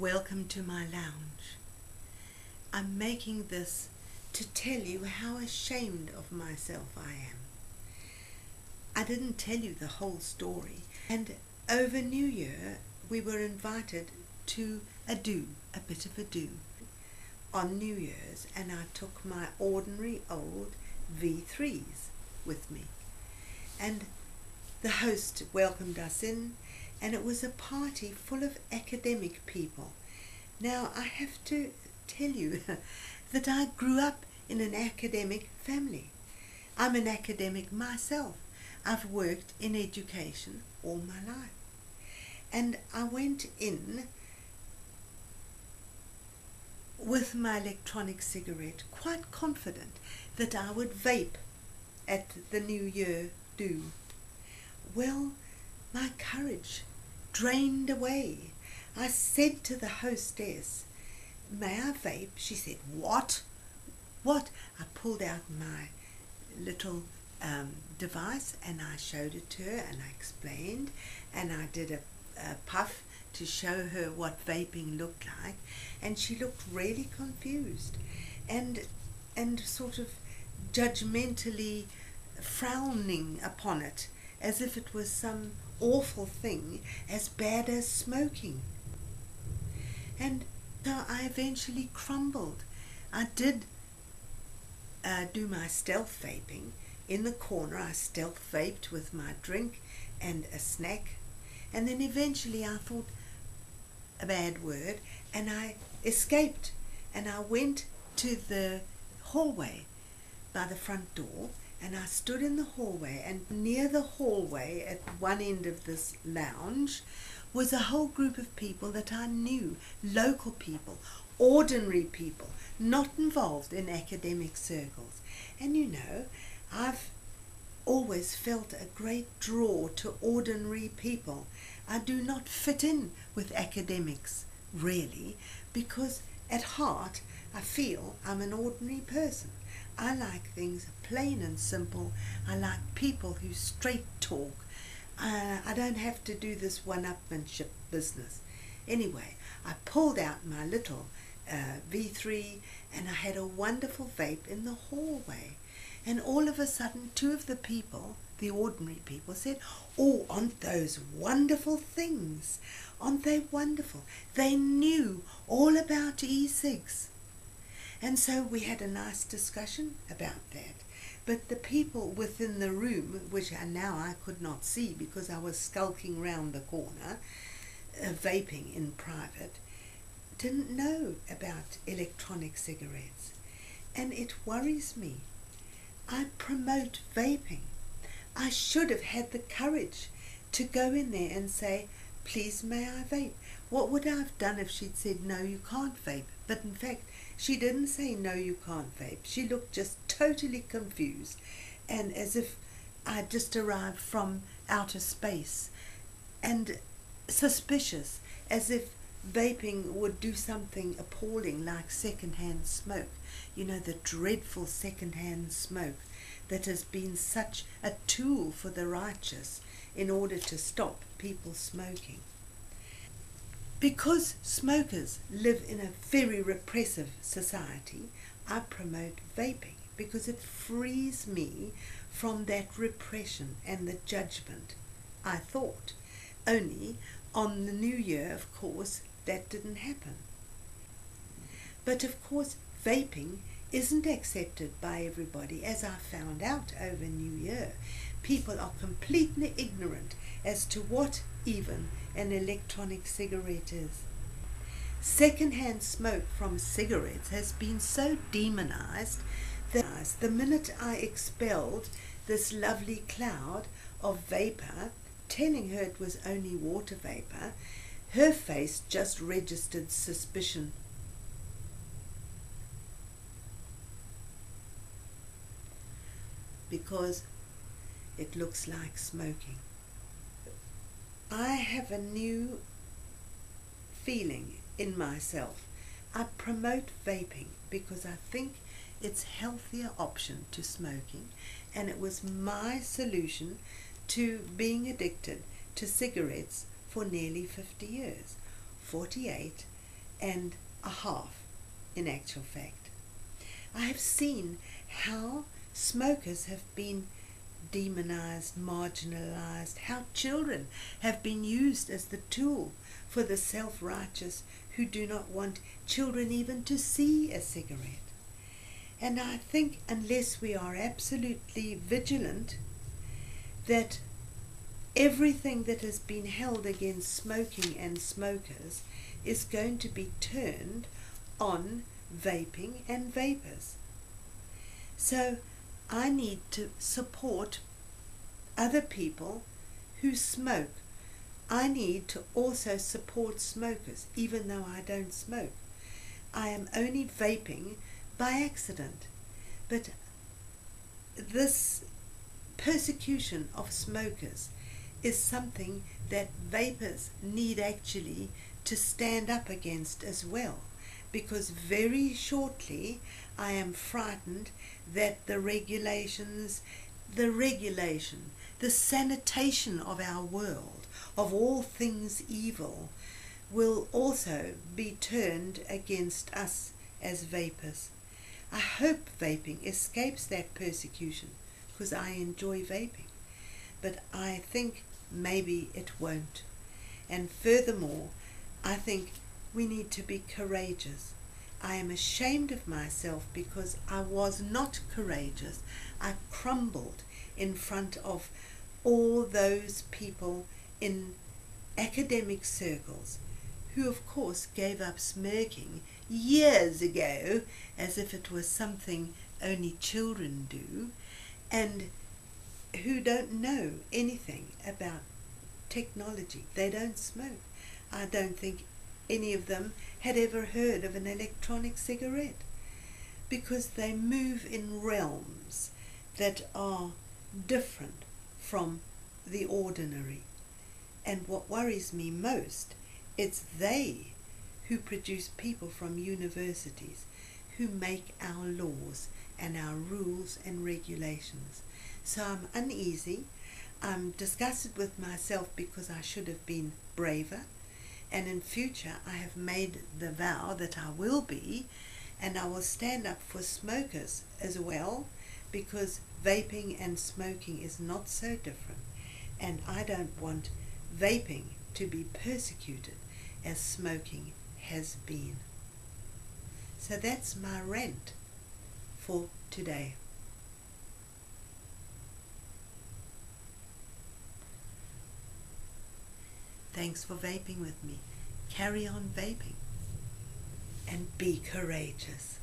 Welcome to my lounge. I'm making this to tell you how ashamed of myself I am. I didn't tell you the whole story, and over New Year we were invited to a bit of a do on New Year's, and I took my ordinary old V3s with me, and the host welcomed us in, and it was a party full of academic people. Now I have to tell you that I grew up in an academic family. I'm an academic myself. I've worked in education all my life, and I went in with my electronic cigarette quite confident that I would vape at the New Year do. Well, my courage drained away. I said to the hostess, "May I vape?" She said, "What? What?" I pulled out my little device and I showed it to her and I explained, and I did a puff to show her what vaping looked like, and she looked really confused and sort of judgmentally frowning upon it, as if it was some awful thing as bad as smoking. And so I eventually crumbled. I did do my stealth vaping. In the corner I stealth vaped with my drink and a snack, and then eventually I thought, a bad word, and I escaped, and I went to the hallway by the front door, and I stood in the hallway, and near the hallway at one end of this lounge was a whole group of people that I knew, local people, ordinary people, not involved in academic circles. And you know, I've always felt a great draw to ordinary people. I do not fit in with academics, really, because at heart I feel I'm an ordinary person. I like things plain and simple. I like people who straight talk. I don't have to do this one-upmanship business. Anyway, I pulled out my little V3 and I had a wonderful vape in the hallway. And all of a sudden, two of the people, the ordinary people, said, "Oh, aren't those wonderful things? Aren't they wonderful?" They knew all about e-cigs. And so we had a nice discussion about that. But the people within the room, which now I could not see because I was skulking round the corner, vaping in private, didn't know about electronic cigarettes. And it worries me. I promote vaping. I should have had the courage to go in there and say, "Please, may I vape?" What would I have done if she'd said, "No, you can't vape"? But in fact, she didn't say, "No, you can't vape." She looked just totally confused, and as if I'd just arrived from outer space, and suspicious, as if vaping would do something appalling like second-hand smoke. You know, the dreadful second-hand smoke that has been such a tool for the righteous in order to stop people smoking. Because smokers live in a very repressive society, I promote vaping because it frees me from that repression and the judgment, I thought. Only on the New Year, of course, that didn't happen. But of course, vaping isn't accepted by everybody, as I found out over New Year. People are completely ignorant as to what even an electronic cigarette is. Second-hand smoke from cigarettes has been so demonized that the minute I expelled this lovely cloud of vapor, telling her it was only water vapor, her face just registered suspicion. Because it looks like smoking. I have a new feeling in myself. I promote vaping because I think it's a healthier option to smoking, and it was my solution to being addicted to cigarettes for nearly 50 years. 48 and a half, in actual fact. I have seen how smokers have been demonized, marginalized, how children have been used as the tool for the self-righteous who do not want children even to see a cigarette. And I think unless we are absolutely vigilant that everything that has been held against smoking and smokers is going to be turned on vaping and vapors. So I need to support other people who smoke. I need to also support smokers, even though I don't smoke. I am only vaping by accident. But this persecution of smokers is something that vapors need actually to stand up against as well, because very shortly I am frightened that the regulations, the sanitation of our world, of all things evil, will also be turned against us as vapors. I hope vaping escapes that persecution, because I enjoy vaping, but I think maybe it won't. And furthermore, I think we need to be courageous. I am ashamed of myself because I was not courageous. I crumbled in front of all those people in academic circles who of course gave up smoking years ago as if it was something only children do, and who don't know anything about technology. They don't smoke. I don't think any of them had ever heard of an electronic cigarette, because they move in realms that are different from the ordinary. And what worries me most, it's they who produce people from universities who make our laws and our rules and regulations. So I'm uneasy. I'm disgusted with myself because I should have been braver, and in future I have made the vow that I will be, and I will stand up for smokers as well, because vaping and smoking is not so different, and I don't want vaping to be persecuted as smoking has been. So that's my rant for today. Thanks for vaping with me. Carry on vaping and be courageous.